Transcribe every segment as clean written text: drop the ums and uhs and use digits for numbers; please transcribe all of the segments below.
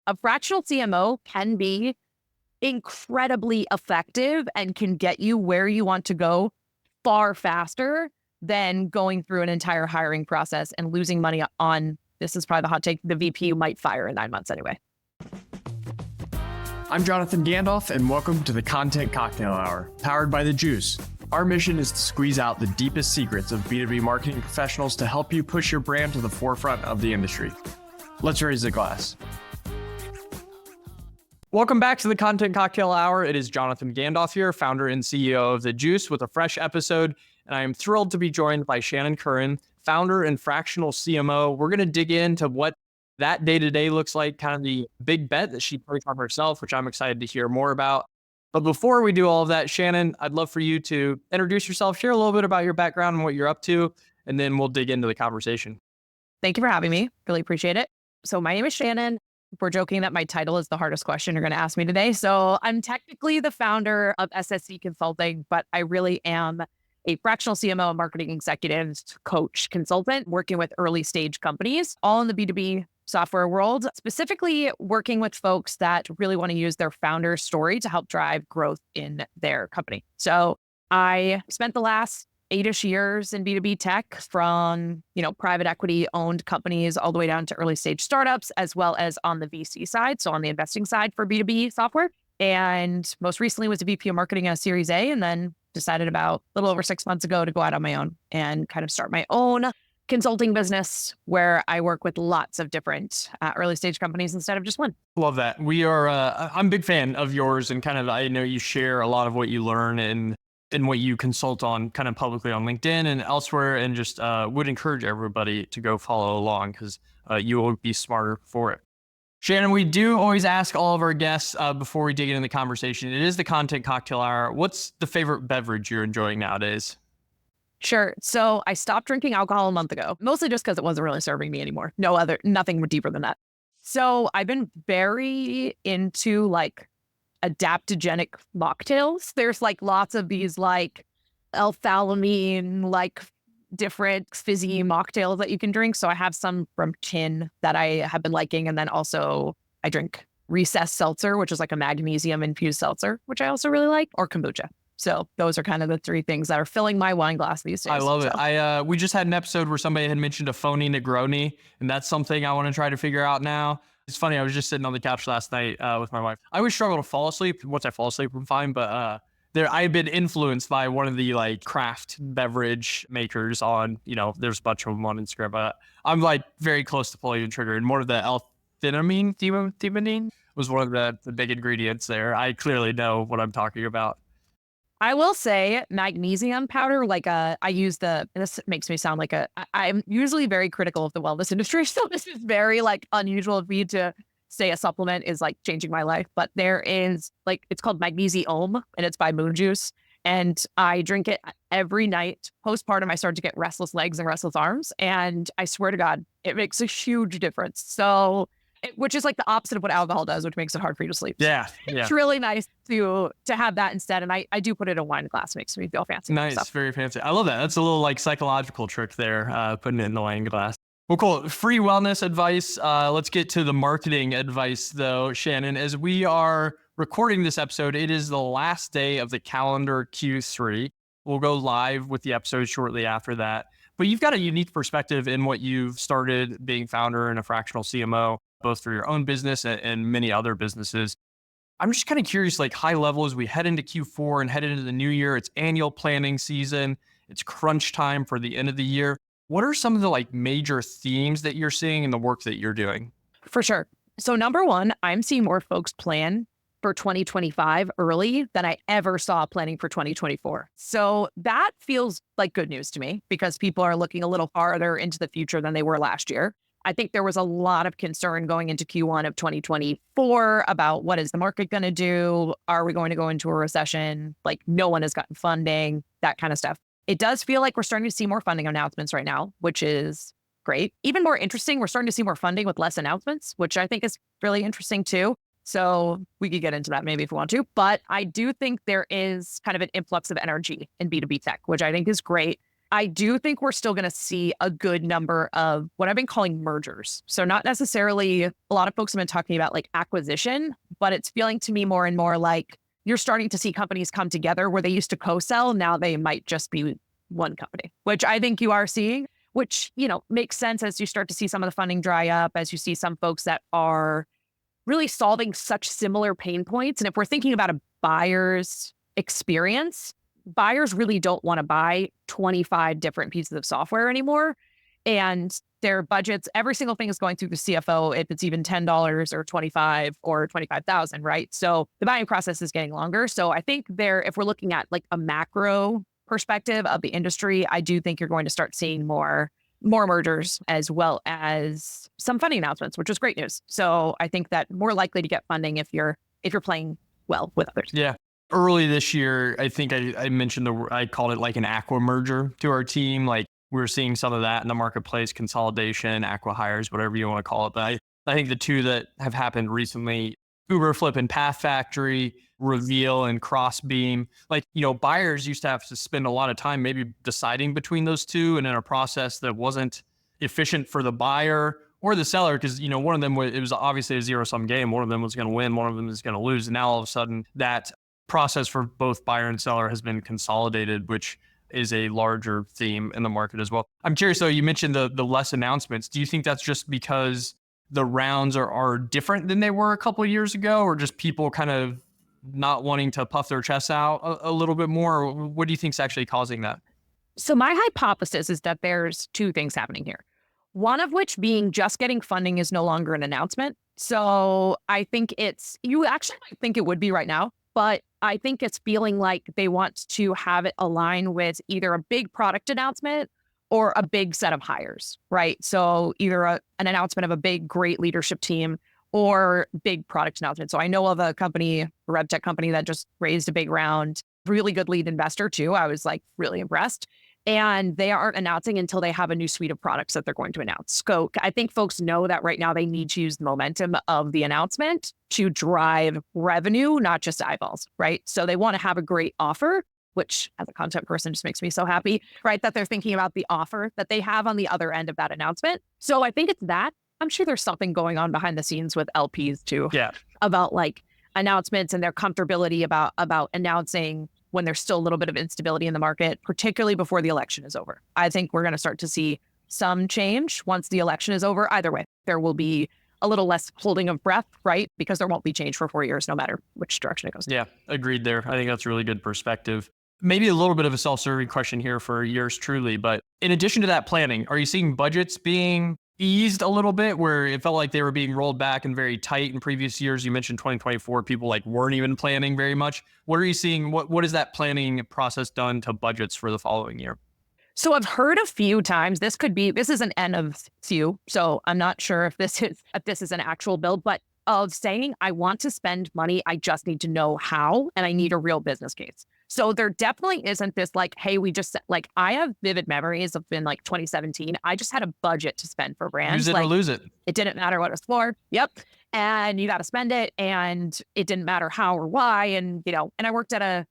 A fractional CMO can be incredibly effective and can get you where you want to go far faster than going through an entire hiring process and losing money on, this is probably the hot take, the VP you might fire in 9 months anyway. I'm Jonathan Gandalf, and welcome to the Content Cocktail Hour, powered by The Juice. Our mission is to squeeze out the deepest secrets of B2B marketing professionals to help you push your brand to the forefront of the industry. Let's raise the glass. Welcome back to the Content Cocktail Hour. It is Jonathan Gandalf here, founder and CEO of The Juice, with a fresh episode, and I am thrilled to be joined by Shannon Curran, founder and fractional CMO. We're going to dig into what that day-to-day looks like, kind of the big bet that she took on herself, which I'm excited to hear more about. But before we do all of that, Shannon, I'd love for you to introduce yourself, share a little bit about your background and what you're up to, and then we'll dig into the conversation. Thank you for having me. Really appreciate it. So my name is Shannon. We're joking that my title is the hardest question you're going to ask me today. So I'm technically the founder of SSC Consulting, but I really am a fractional CMO, marketing executive, coach, consultant, working with early stage companies, all in the B2B software world, specifically working with folks that really want to use their founder story to help drive growth in their company. So I spent the last 8-ish years in B2B tech, from, private equity owned companies all the way down to early stage startups, as well as on the VC side. So on the investing side for B2B software. And most recently was a VP of marketing at Series A, and then decided about a little over 6 months ago to go out on my own and kind of start my own consulting business where I work with lots of different early stage companies instead of just one. Love that. I'm a big fan of yours, and kind of, I know you share a lot of what you learn and what you consult on kind of publicly on LinkedIn and elsewhere, and just would encourage everybody to go follow along because you will be smarter for it. Shannon, we do always ask all of our guests before we dig into the conversation. It is the Content Cocktail Hour. What's the favorite beverage you're enjoying nowadays? Sure. So I stopped drinking alcohol a month ago, mostly just because it wasn't really serving me anymore. Nothing deeper than that. So I've been very into adaptogenic mocktails. There's lots of these L-theanine, different fizzy mocktails that you can drink. So I have some from Chin that I have been liking. And then also I drink recessed seltzer, which is like a magnesium infused seltzer, which I also really like, or kombucha. So those are kind of the three things that are filling my wine glass these days. I love it. We just had an episode where somebody had mentioned a phony Negroni, and that's something I want to try to figure out now. It's funny, I was just sitting on the couch last night with my wife. I always struggle to fall asleep. Once I fall asleep, I'm fine. But I've been influenced by one of the craft beverage makers on, there's a bunch of them on Instagram. But I'm very close to pulling the trigger. And more of the L-theanine was one of the big ingredients there. I clearly know what I'm talking about. I will say magnesium powder, this makes me sound I'm usually very critical of the wellness industry. So this is very unusual of me to say a supplement is changing my life. But there is it's called Magnesium, and it's by Moon Juice. And I drink it every night. Postpartum, I started to get restless legs and restless arms. And I swear to God, it makes a huge difference. So which is the opposite of what alcohol does, which makes it hard for you to sleep. Yeah. It's really nice to have that instead. And I do put it in a wine glass. Makes me feel fancy. Nice. Very fancy. I love that. That's a little psychological trick there, putting it in the wine glass. Well, cool. Free wellness advice. Let's get to the marketing advice though, Shannon. As we are recording this episode, it is the last day of the calendar Q3. We'll go live with the episode shortly after that. But you've got a unique perspective in what you've started being founder and a fractional CMO, both for your own business and many other businesses. I'm just kind of curious, high level, as we head into Q4 and head into the new year, it's annual planning season, it's crunch time for the end of the year. What are some of the major themes that you're seeing in the work that you're doing? For sure. So number one, I'm seeing more folks plan for 2025 early than I ever saw planning for 2024. So that feels like good news to me because people are looking a little farther into the future than they were last year. I think there was a lot of concern going into Q1 of 2024 about what is the market going to do? Are we going to go into a recession? No one has gotten funding, that kind of stuff. It does feel like we're starting to see more funding announcements right now, which is great. Even more interesting, we're starting to see more funding with less announcements, which I think is really interesting too. So we could get into that maybe if we want to. But I do think there is kind of an influx of energy in B2B tech, which I think is great. I do think we're still going to see a good number of what I've been calling mergers. So not necessarily, a lot of folks have been talking about like acquisition, but it's feeling to me more and more like you're starting to see companies come together where they used to co-sell. Now they might just be one company, which I think you are seeing, which, makes sense as you start to see some of the funding dry up, as you see some folks that are really solving such similar pain points. And if we're thinking about a buyer's experience, buyers really don't want to buy 25 different pieces of software anymore. And their budgets, every single thing is going through the CFO, if it's even $10 or 25 or 25,000, right? So the buying process is getting longer. So I think if we're looking at like a macro perspective of the industry, I do think you're going to start seeing more mergers as well as some funding announcements, which is great news. So I think that more likely to get funding if you're playing well with others. Yeah. Early this year, I think I mentioned I called it like an aqua merger to our team. Like we're seeing some of that in the marketplace, consolidation, aqua hires, whatever you want to call it. But I think the two that have happened recently, Uberflip and Path Factory, Reveal and Crossbeam, like, buyers used to have to spend a lot of time maybe deciding between those two, and in a process that wasn't efficient for the buyer or the seller, because, one of them, it was obviously a zero-sum game. One of them was going to win, one of them is going to lose. And now all of a sudden that process for both buyer and seller has been consolidated, which is a larger theme in the market as well. I'm curious though, you mentioned the less announcements. Do you think that's just because the rounds are different than they were a couple of years ago, or just people kind of not wanting to puff their chests out a little bit more? Or what do you think is actually causing that? So my hypothesis is that there's two things happening here. One of which being just getting funding is no longer an announcement. So I think you actually might think it would be right now, but I think it's feeling like they want to have it align with either a big product announcement or a big set of hires, right? So either an announcement of a big, great leadership team or big product announcement. So I know of a company, a rev tech company that just raised a big round, really good lead investor too. I was like really impressed. And they aren't announcing until they have a new suite of products that they're going to announce. So I think folks know that right now they need to use the momentum of the announcement to drive revenue, not just eyeballs, right? So they want to have a great offer, which as a content person just makes me so happy, right? That they're thinking about the offer that they have on the other end of that announcement. So I think it's that. I'm sure there's something going on behind the scenes with LPs too, about like announcements and their comfortability about announcing when there's still a little bit of instability in the market, particularly before the election is over. I think we're going to start to see some change once the election is over. Either way, there will be a little less holding of breath, right? Because there won't be change for 4 years, no matter which direction it goes. Yeah, agreed there. I think that's a really good perspective. Maybe a little bit of a self-serving question here for yours truly, but in addition to that planning, are you seeing budgets being eased a little bit where it felt like they were being rolled back and very tight in previous years? You mentioned 2024, people like weren't even planning very much. What are you seeing? What has that planning process done to budgets for the following year? So I've heard a few times, this is an N of few. So I'm not sure if this is an actual build, but of saying, I want to spend money. I just need to know how, and I need a real business case. So there definitely isn't this like, hey, like I have vivid memories of in like 2017. I just had a budget to spend for brands. Use it or lose it. It didn't matter what it was for. Yep. And you got to spend it. And it didn't matter how or why. And, and I worked at a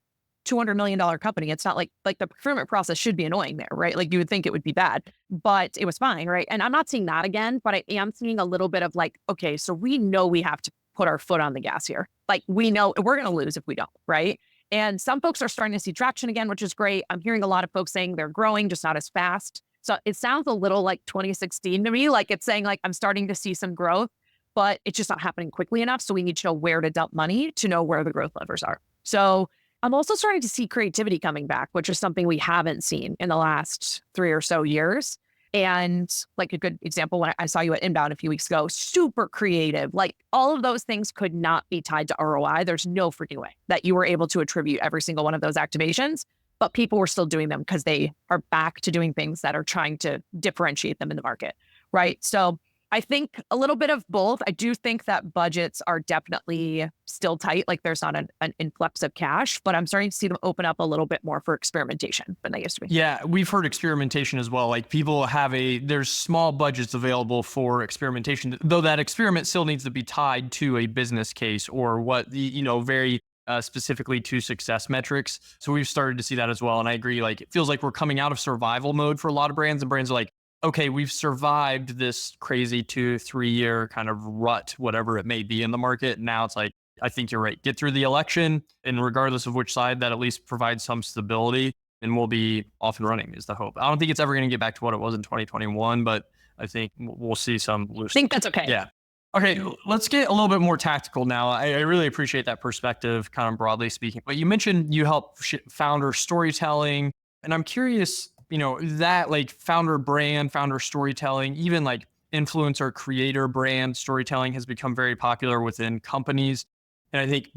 $200 million company. It's not like the procurement process should be annoying there, right? Like you would think it would be bad, but it was fine, right? And I'm not seeing that again, but I am seeing a little bit of like, okay, so we know we have to put our foot on the gas here. Like we know we're going to lose if we don't, right? And some folks are starting to see traction again, which is great. I'm hearing a lot of folks saying they're growing, just not as fast. So it sounds a little like 2016 to me, like it's saying like, I'm starting to see some growth, but it's just not happening quickly enough. So we need to know where to dump money to know where the growth levers are. So I'm also starting to see creativity coming back, which is something we haven't seen in the last 3 or so years. And like a good example, when I saw you at Inbound a few weeks ago, super creative, like all of those things could not be tied to ROI. There's no freaking way that you were able to attribute every single one of those activations, but people were still doing them because they are back to doing things that are trying to differentiate them in the market, right? So I think a little bit of both. I do think that budgets are definitely still tight. Like there's not an influx of cash, but I'm starting to see them open up a little bit more for experimentation than they used to be. Yeah, we've heard experimentation as well. Like people there's small budgets available for experimentation, though that experiment still needs to be tied to a business case or what the, very specifically to success metrics. So we've started to see that as well. And I agree, like it feels like we're coming out of survival mode for a lot of brands, and brands are like, okay, we've survived this crazy 2-3 year kind of rut, whatever it may be in the market. Now it's like, I think you're right. Get through the election, and regardless of which side, that at least provides some stability, and we'll be off and running is the hope. I don't think it's ever going to get back to what it was in 2021, but I think we'll see some loose. I think that's okay. Yeah. Okay, let's get a little bit more tactical now. I really appreciate that perspective, kind of broadly speaking. But you mentioned you help founder storytelling, and I'm curious, that like founder brand, founder storytelling, even like influencer creator brand storytelling has become very popular within companies. And I think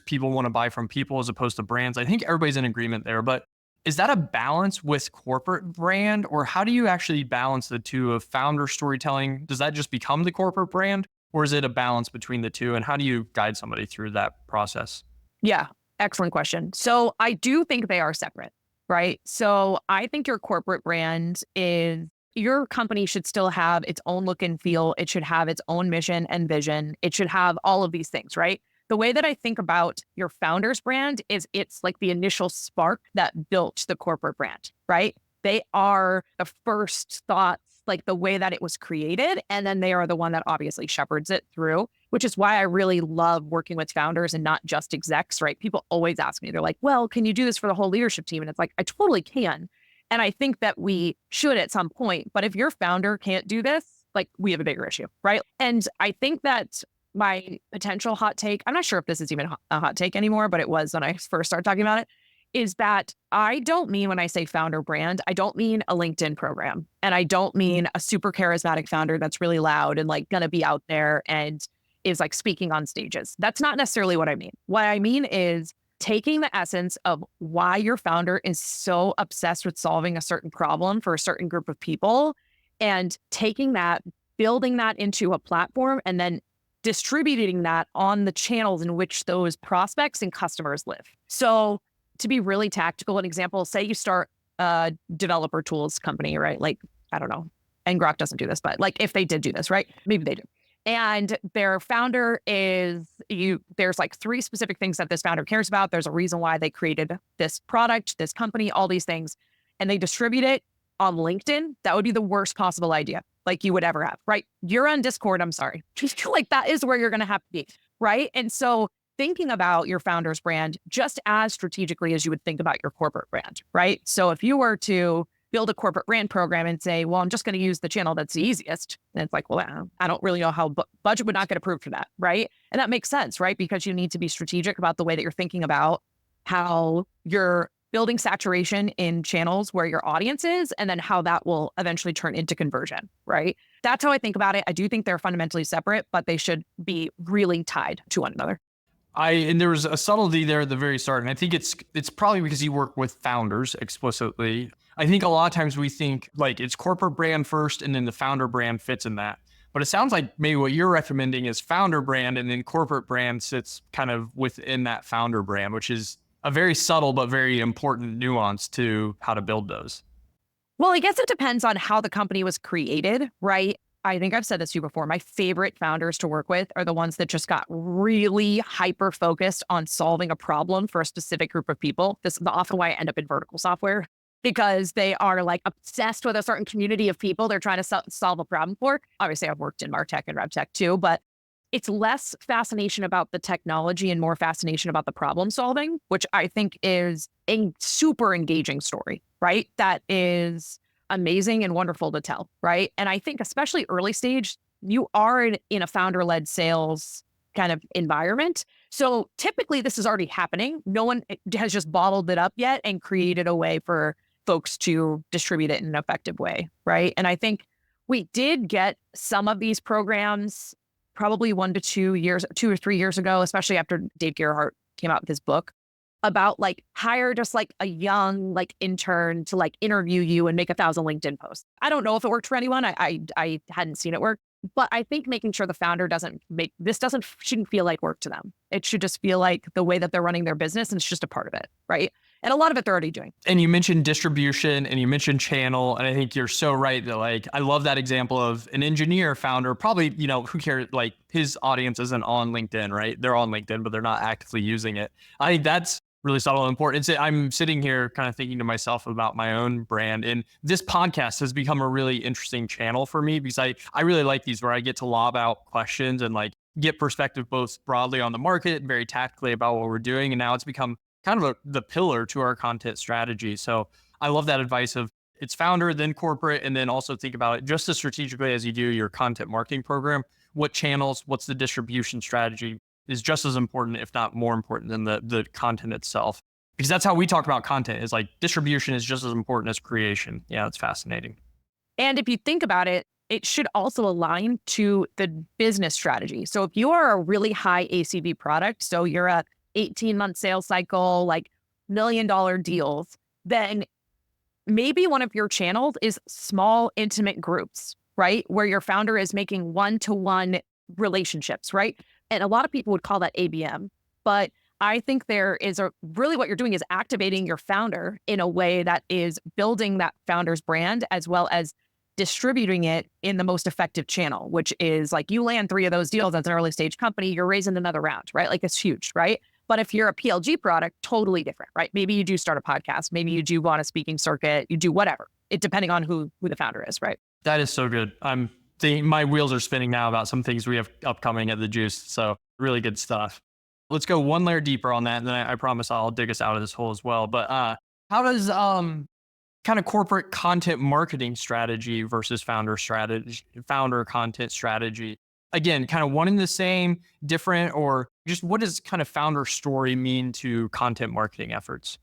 people want to buy from people as opposed to brands. I think everybody's in agreement there, but is that a balance with corporate brand, or how do you actually balance the two of founder storytelling? Does that just become the corporate brand, or is it a balance between the two? And how do you guide somebody through that process? Yeah, excellent question. So I do think they are separate, right? So I think your corporate brand is, your company should still have its own look and feel. It should have its own mission and vision. It should have all of these things, right? The way that I think about your founder's brand is it's like the initial spark that built the corporate brand, right? They are the first thoughts, like the way that it was created. And then they are the one that obviously shepherds it through, which is why I really love working with founders and not just execs, right? People always ask me, they're like, well, can you do this for the whole leadership team? And it's like, I totally can. And I think that we should at some point. But if your founder can't do this, like we have a bigger issue, right? And I think that my potential hot take, I'm not sure if this is even a hot take anymore, but it was when I first started talking about it, is that I don't mean, when I say founder brand, I don't mean a LinkedIn program. And I don't mean a super charismatic founder that's really loud and like going to be out there and is like speaking on stages. That's not necessarily what I mean. What I mean is taking the essence of why your founder is so obsessed with solving a certain problem for a certain group of people, and taking that, building that into a platform, and then distributing that on the channels in which those prospects and customers live. So to be really tactical, an example, say you start a developer tools company, right? Like, I don't know, Ngrok doesn't do this, but like if they did do this, right? Maybe they do. And their founder there's like 3 specific things that this founder cares about. There's a reason why they created this product, this company, all these things, and they distribute it on LinkedIn. That would be the worst possible idea like you would ever have, right? You're on Discord, I'm sorry. Like that is where you're going to have to be, right? And so thinking about your founder's brand just as strategically as you would think about your corporate brand, right? So if you were to build a corporate brand program and say, well, I'm just going to use the channel that's the easiest. And it's like, well, I don't really know how budget would not get approved for that, right? And that makes sense, right? Because you need to be strategic about the way that you're thinking about how you're building saturation in channels where your audience is, and then how that will eventually turn into conversion, right? That's how I think about it. I do think they're fundamentally separate, but they should be really tied to one another. And there was a subtlety there at the very start, and I think it's probably because you work with founders explicitly. I think a lot of times we think like it's corporate brand first, and then the founder brand fits in that. But it sounds like maybe what you're recommending is founder brand, and then corporate brand sits kind of within that founder brand, which is a very subtle but very important nuance to how to build those. Well, I guess it depends on how the company was created, right? I think I've said this to you before. My favorite founders to work with are the ones that just got really hyper focused on solving a problem for a specific group of people. This is often why I end up in vertical software, because they are like obsessed with a certain community of people they're trying to solve a problem for. Obviously, I've worked in MarTech and RevTech too, but it's less fascination about the technology and more fascination about the problem solving, which I think is a super engaging story, right? That is amazing and wonderful to tell, right? And I think especially early stage, you are in a founder-led sales kind of environment. So typically this is already happening. No one has just bottled it up yet and created a way for folks to distribute it in an effective way, right? And I think we did get some of these programs probably 1 to 2 years, 2 or 3 years ago, especially after Dave Gerhardt came out with his book about like hire just like a young like intern to like interview you and make 1,000 LinkedIn posts. I don't know if it worked for anyone. I hadn't seen it work, but I think making sure the founder shouldn't feel like work to them. It should just feel like the way that they're running their business, and it's just a part of it, right? And a lot of it they're already doing. And you mentioned distribution and you mentioned channel. And I think you're so right that like, I love that example of an engineer founder, probably, who cares? Like his audience isn't on LinkedIn, right? They're on LinkedIn, but they're not actively using it. I think that's really subtle and important. I'm sitting here kind of thinking to myself about my own brand. And this podcast has become a really interesting channel for me because I really like these where I get to lob out questions and like get perspective both broadly on the market, very tactically about what we're doing. And now it's become kind of the pillar to our content strategy. So I love that advice of it's founder, then corporate, and then also think about it just as strategically as you do your content marketing program. What channels, what's the distribution strategy is just as important, if not more important than the content itself. Because that's how we talk about content is like distribution is just as important as creation. Yeah, it's fascinating. And if you think about it, it should also align to the business strategy. So if you are a really high ACV product, so you're a 18-month sales cycle, like $1 million deals, then maybe one of your channels is small, intimate groups, right? Where your founder is making one-to-one relationships, right? And a lot of people would call that ABM. But I think really what you're doing is activating your founder in a way that is building that founder's brand as well as distributing it in the most effective channel, which is like you land 3 of those deals as an early stage company, you're raising another round, right? Like it's huge, right? But if you're a PLG product, totally different, right? Maybe you do start a podcast, maybe you do go on a speaking circuit, you do whatever. It depending on who the founder is, right? That is so good. My wheels are spinning now about some things we have upcoming at the Juice. So really good stuff. Let's go one layer deeper on that. And then I promise I'll dig us out of this hole as well. But how does kind of corporate content marketing strategy versus founder content strategy, again, kind of one and the same, different, or just what does kind of founder story mean to content marketing efforts?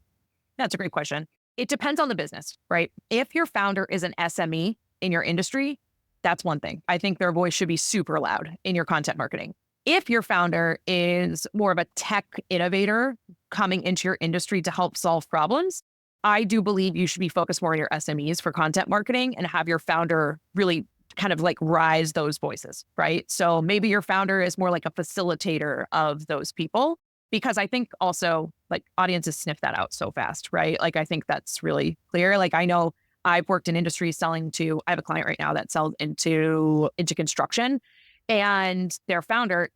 That's a great question. It depends on the business, right? If your founder is an SME in your industry, that's one thing. I think their voice should be super loud in your content marketing. If your founder is more of a tech innovator coming into your industry to help solve problems, I do believe you should be focused more on your SMEs for content marketing and have your founder really kind of like rise those voices, right? So maybe your founder is more like a facilitator of those people, because I think also like audiences sniff that out so fast, right? Like I think that's really clear. Like I know I've worked in industries I have a client right now that sells into construction, and their founder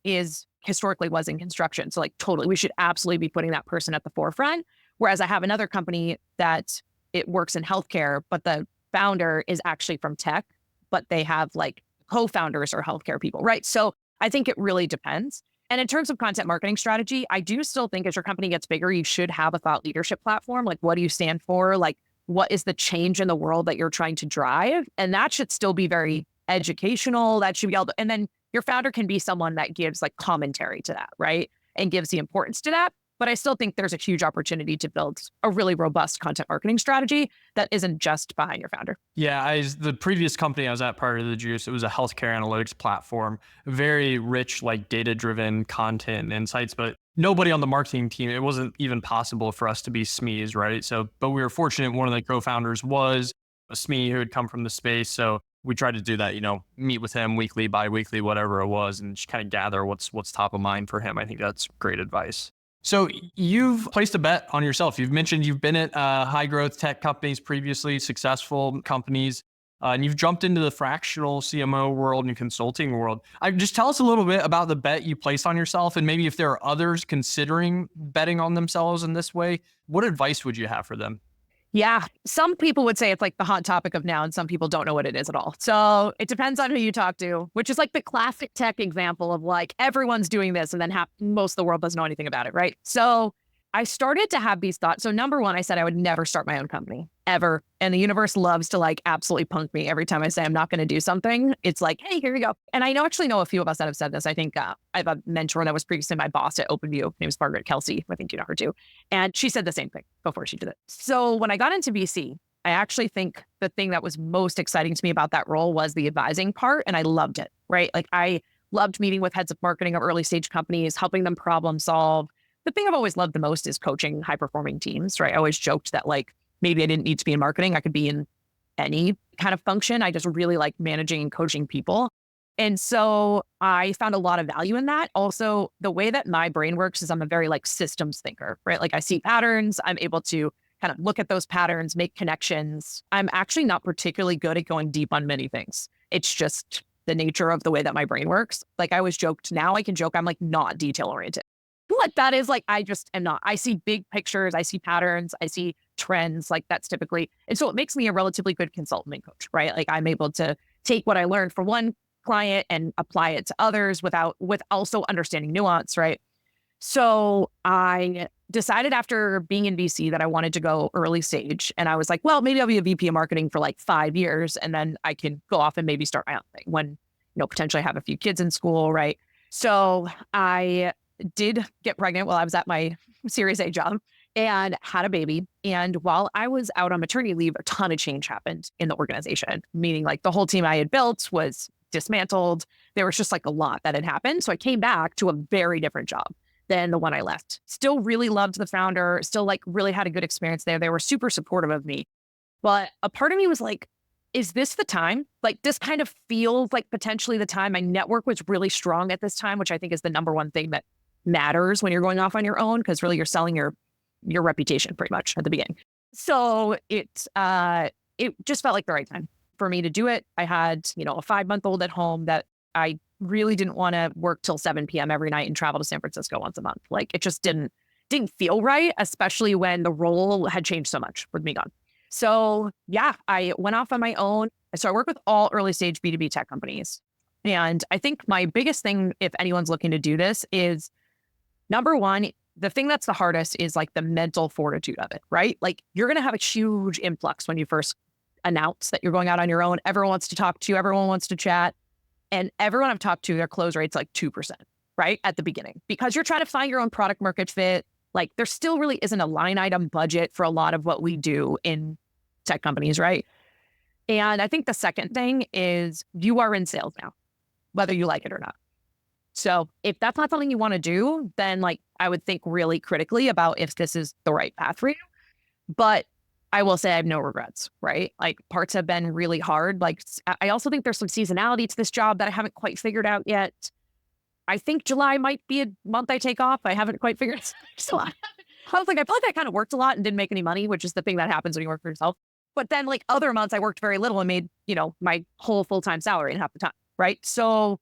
historically was in construction. So like totally, we should absolutely be putting that person at the forefront. Whereas I have another company that it works in healthcare, but the founder is actually from tech, but they have like co-founders or healthcare people, right? So I think it really depends. And in terms of content marketing strategy, I do still think as your company gets bigger, you should have a thought leadership platform. Like, what do you stand for? Like, what is the change in the world that you're trying to drive? And that should still be very educational. That should be and then your founder can be someone that gives like commentary to that, right? And gives the importance to that. But I still think there's a huge opportunity to build a really robust content marketing strategy that isn't just behind your founder. Yeah, the previous company I was at prior to the Juice, it was a healthcare analytics platform, very rich, like data-driven content and insights, but nobody on the marketing team, it wasn't even possible for us to be SMEs, right? So, but we were fortunate one of the co-founders was a SME who had come from the space. So we tried to do that, meet with him weekly, bi-weekly, whatever it was, and just kind of gather what's top of mind for him. I think that's great advice. So you've placed a bet on yourself. You've mentioned you've been at high growth tech companies previously, successful companies, and you've jumped into the fractional CMO world and consulting world. Just tell us a little bit about the bet you placed on yourself, and maybe if there are others considering betting on themselves in this way, what advice would you have for them? Yeah, some people would say it's like the hot topic of now, and some people don't know what it is at all. So it depends on who you talk to, which is like the classic tech example of like everyone's doing this and then most of the world doesn't know anything about it, right? So I started to have these thoughts. So number one, I said I would never start my own company ever. And the universe loves to like absolutely punk me every time I say I'm not going to do something. It's like, hey, here you go. And I actually know a few of us that have said this. I think I have a mentor that was previously my boss at OpenView. Her name is Margaret Kelsey. I think you know her too. And she said the same thing before she did it. So when I got into VC, I actually think the thing that was most exciting to me about that role was the advising part. And I loved it, right? Like I loved meeting with heads of marketing of early stage companies, helping them problem solve. The thing I've always loved the most is coaching high performing teams, right? I always joked that like, maybe I didn't need to be in marketing. I could be in any kind of function. I just really like managing and coaching people. And so I found a lot of value in that. Also, the way that my brain works is I'm a very like systems thinker, right? Like I see patterns, I'm able to kind of look at those patterns, make connections. I'm actually not particularly good at going deep on many things. It's just the nature of the way that my brain works. Like I always joked, now I can joke, I'm like not detail oriented. What that is like, I just am not. I see big pictures, I see patterns, I see trends. Like that's typically, and so it makes me a relatively good consultant and coach, right? Like I'm able to take what I learned from one client and apply it to others with also understanding nuance, right? So I decided after being in VC that I wanted to go early stage. And I was like, well, maybe I'll be a VP of marketing for like 5 years and then I can go off and maybe start my own thing when, potentially have a few kids in school, right? So I did get pregnant while I was at my Series A job and had a baby. And while I was out on maternity leave, a ton of change happened in the organization, meaning like the whole team I had built was dismantled. There was just like a lot that had happened. So I came back to a very different job than the one I left. Still really loved the founder, still like really had a good experience there. They were super supportive of me. But a part of me was like, is this the time? Like this kind of feels like potentially the time. My network was really strong at this time, which I think is the number one thing that matters when you're going off on your own, because really you're selling your reputation pretty much at the beginning. So it just felt like the right time for me to do it. I had, a 5-month-old at home that I really didn't want to work till 7 p.m. every night and travel to San Francisco once a month. Like it just didn't feel right, especially when the role had changed so much with me gone. So yeah, I went off on my own. So I work with all early stage B2B tech companies. And I think my biggest thing, if anyone's looking to do this, is number one, the thing that's the hardest is like the mental fortitude of it, right? Like you're going to have a huge influx when you first announce that you're going out on your own. Everyone wants to talk to you. Everyone wants to chat. And everyone I've talked to, their close rate's like 2%, right? At the beginning, because you're trying to find your own product market fit. Like there still really isn't a line item budget for a lot of what we do in tech companies, right? And I think the second thing is you are in sales now, whether you like it or not. So if that's not something you want to do, then like I would think really critically about if this is the right path for you. But I will say I have no regrets, right? Like parts have been really hard. Like I also think there's some seasonality to this job that I haven't quite figured out yet. I think July might be a month I take off. I haven't quite figured it out. So I was like, I feel like I kind of worked a lot and didn't make any money, which is the thing that happens when you work for yourself. But then like other months I worked very little and made, my whole full-time salary in half the time, right? So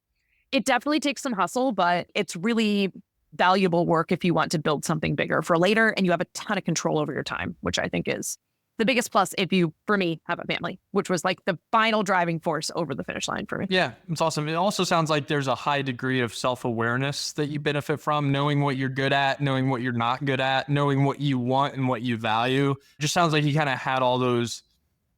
it definitely takes some hustle, but it's really valuable work if you want to build something bigger for later and you have a ton of control over your time, which I think is the biggest plus if you, for me, have a family, which was like the final driving force over the finish line for me. Yeah, it's awesome. It also sounds like there's a high degree of self-awareness that you benefit from, knowing what you're good at, knowing what you're not good at, knowing what you want and what you value. It just sounds like you kind of had all those,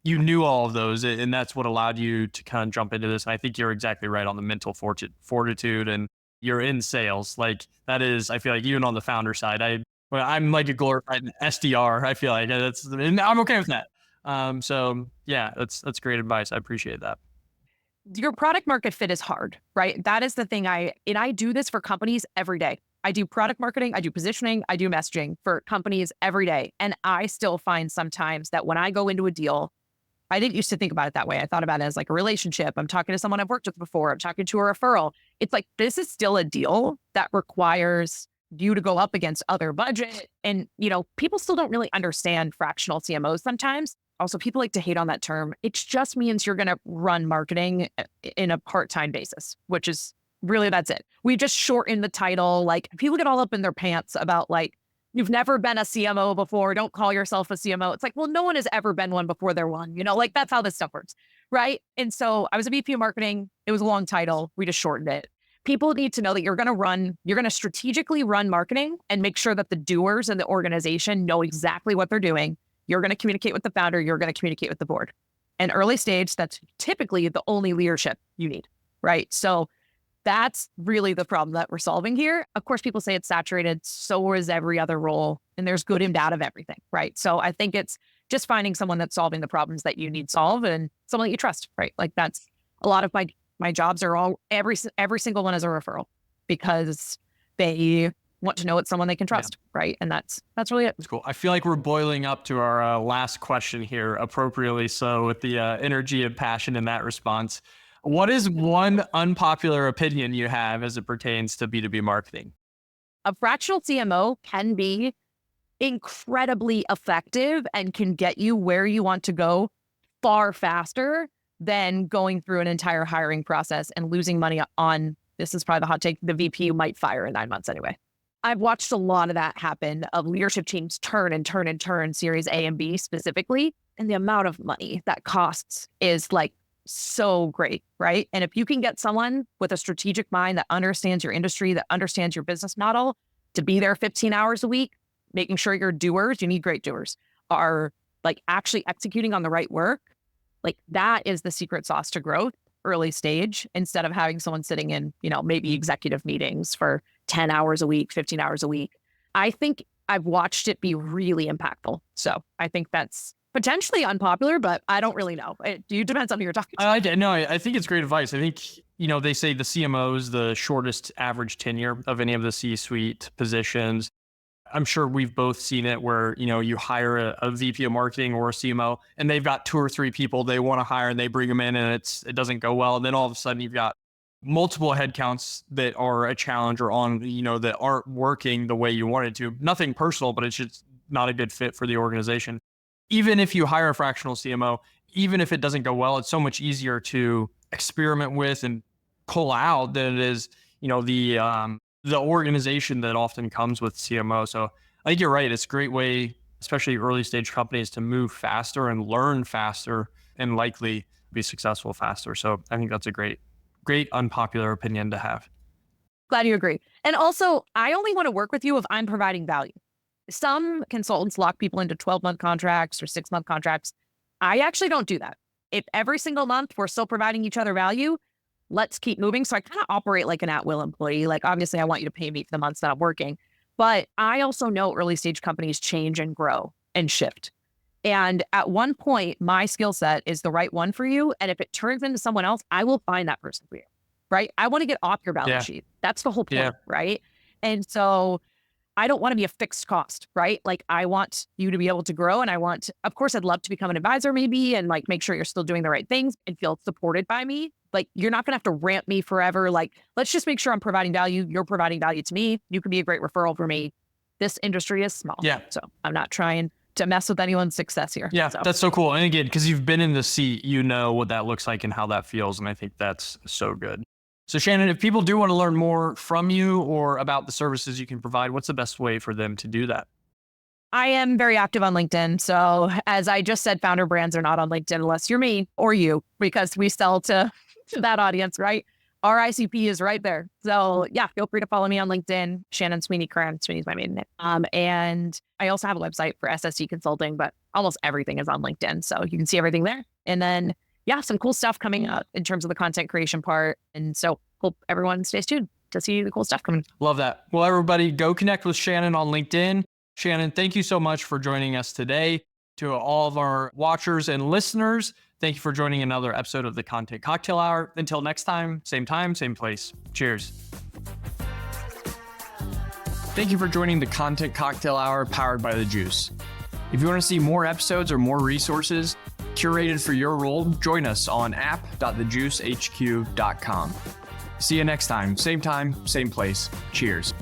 you knew all of those, and that's what allowed you to kind of jump into this. And I think you're exactly right on the mental fortitude, and you're in sales. Like that is, I feel like even on the founder side, I'm like a glorified SDR. I feel like and I'm okay with that. So yeah, that's great advice. I appreciate that. Your product market fit is hard, right? That is the thing. I do this for companies every day. I do product marketing, I do positioning, I do messaging for companies every day. And I still find sometimes that when I go into a deal, I didn't used to think about it that way. I thought about it as like a relationship. I'm talking to someone I've worked with before. I'm talking to a referral. It's like, this is still a deal that requires you to go up against other budget. And, people still don't really understand fractional CMOs sometimes. Also, people like to hate on that term. It just means you're going to run marketing in a part-time basis, which is really, that's it. We just shorten the title. Like people get all up in their pants about like, you've never been a CMO before. Don't call yourself a CMO. It's like, well, no one has ever been one before they're one, like that's how this stuff works. Right. And so I was a VP of marketing. It was a long title. We just shortened it. People need to know that you're going to strategically run marketing and make sure that the doers in the organization know exactly what they're doing. You're going to communicate with the founder. You're going to communicate with the board. And early stage, that's typically the only leadership you need. Right. So that's really the problem that we're solving here. Of course, people say it's saturated. So is every other role. And there's good and bad of everything. Right. So I think it's just finding someone that's solving the problems that you need solved and someone that you trust. Right. Like that's a lot of my jobs are all every single one is a referral because they want to know it's someone they can trust. Yeah. Right. And that's really it. That's cool. I feel like we're boiling up to our last question here appropriately. So with the energy and passion in that response, What is one unpopular opinion you have as it pertains to B2B marketing? A fractional CMO can be incredibly effective and can get you where you want to go far faster than going through an entire hiring process and losing money on, this is probably the hot take, the VP you might fire in 9 months anyway. I've watched a lot of that happen, of leadership teams turn and turn and turn, series A and B specifically, and the amount of money that costs is like so great, right? And if you can get someone with a strategic mind that understands your industry, that understands your business model, to be there 15 hours a week, making sure your doers, you need great doers, are like actually executing on the right work, like that is the secret sauce to growth early stage, instead of having someone sitting in, maybe executive meetings for 10 hours a week, 15 hours a week. I think I've watched it be really impactful. So I think that's potentially unpopular, but I don't really know. It depends on who you're talking to. I think it's great advice. I think, they say the CMOs, the shortest average tenure of any of the C-suite positions. I'm sure we've both seen it where, you hire a VP of marketing or a CMO and they've got 2 or 3 people they want to hire and they bring them in and it doesn't go well. And then all of a sudden you've got multiple headcounts that are a challenge or on, that aren't working the way you wanted to. Nothing personal, but it's just not a good fit for the organization. Even if you hire a fractional CMO, even if it doesn't go well, it's so much easier to experiment with and pull out than it is, the organization that often comes with CMO. So I think you're right. It's a great way, especially early stage companies, to move faster and learn faster and likely be successful faster. So I think that's a great unpopular opinion to have. Glad you agree. And also, I only want to work with you if I'm providing value. Some consultants lock people into 12-month contracts or 6-month contracts. I actually don't do that. If every single month we're still providing each other value, let's keep moving. So I kind of operate like an at-will employee. Like, obviously I want you to pay me for the months that I'm working, but I also know early stage companies change and grow and shift. And at one point, my skill set is the right one for you. And if it turns into someone else, I will find that person for you, right? I want to get off your balance sheet. That's the whole point, right? And so I don't want to be a fixed cost, right? Like, I want you to be able to grow. And of course, I'd love to become an advisor maybe, and like make sure you're still doing the right things and feel supported by me. Like, you're not going to have to ramp me forever. Like, let's just make sure I'm providing value. You're providing value to me. You can be a great referral for me. This industry is small. Yeah. So I'm not trying to mess with anyone's success here. Yeah, so. That's so cool. And again, because you've been in the seat, you know what that looks like and how that feels. And I think that's so good. So Shannon, if people do want to learn more from you or about the services you can provide, what's the best way for them to do that? I am very active on LinkedIn. So as I just said, founder brands are not on LinkedIn unless you're me or you, because we sell to that audience, right? Our ICP is right there. So yeah, feel free to follow me on LinkedIn, Shannon Sweeney Curran. Sweeney's my maiden name. And I also have a website for SSC Consulting, but almost everything is on LinkedIn. So you can see everything there. And then, yeah, some cool stuff coming up in terms of the content creation part. And so hope everyone stays tuned to see the cool stuff coming. Love that. Well, everybody, go connect with Shannon on LinkedIn. Shannon, thank you so much for joining us today. To all of our watchers and listeners, thank you for joining another episode of the Content Cocktail Hour. Until next time, same place. Cheers. Thank you for joining the Content Cocktail Hour powered by The Juice. If you want to see more episodes or more resources curated for your role, join us on app.thejuicehq.com. See you next time, same place. Cheers.